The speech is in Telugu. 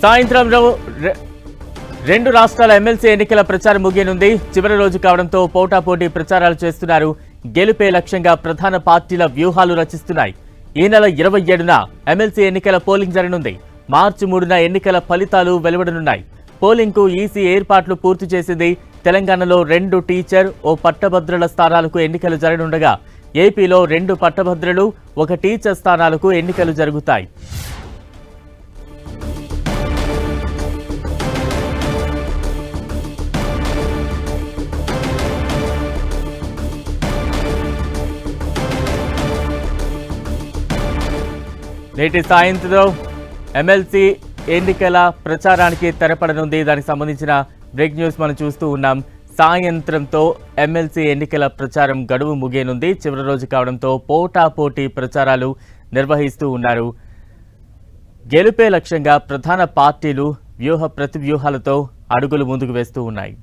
సాయంత్రంలో రెండు రాష్ట్రాల ఎమ్మెల్సీ ఎన్నికల ప్రచారం ముగియనుంది. చివరి రోజు కావడంతో పోటాపోటీ ప్రచారాలు చేస్తున్నారు. గెలుపే లక్ష్యంగా ప్రధాన పార్టీల వ్యూహాలు రచిస్తున్నాయి. ఈ నెల 27న ఎమ్మెల్సీ ఎన్నికల పోలింగ్ జరగనుంది. మార్చి 3న ఎన్నికల ఫలితాలు వెలువడనున్నాయి. పోలింగ్ కు ఈసీ ఏర్పాట్లు పూర్తి చేసింది. తెలంగాణలో 2 టీచర్, ఓ పట్టభద్రుల స్థానాలకు ఎన్నికలు జరగనుండగా ఏపీలో 2 పట్టభద్రులు, 1 టీచర్ స్థానాలకు ఎన్నికలు జరుగుతాయి. నేటి సాయంత్రం ఎమ్మెల్సీ ఎన్నికల ప్రచారానికి తెరపడనుంది. దానికి సంబంధించిన బ్రేక్ న్యూస్ మనం చూస్తూ ఉన్నాం. సాయంత్రంతో ఎమ్మెల్సీ ఎన్నికల ప్రచారం గడువు ముగియనుంది. చివరి రోజు కావడంతో పోటాపోటీ ప్రచారాలు నిర్వహిస్తూ ఉన్నారు. గెలుపే లక్ష్యంగా ప్రధాన పార్టీలు ప్రతివ్యూహాలతో అడుగులు ముందుకు వేస్తూ ఉన్నాయి.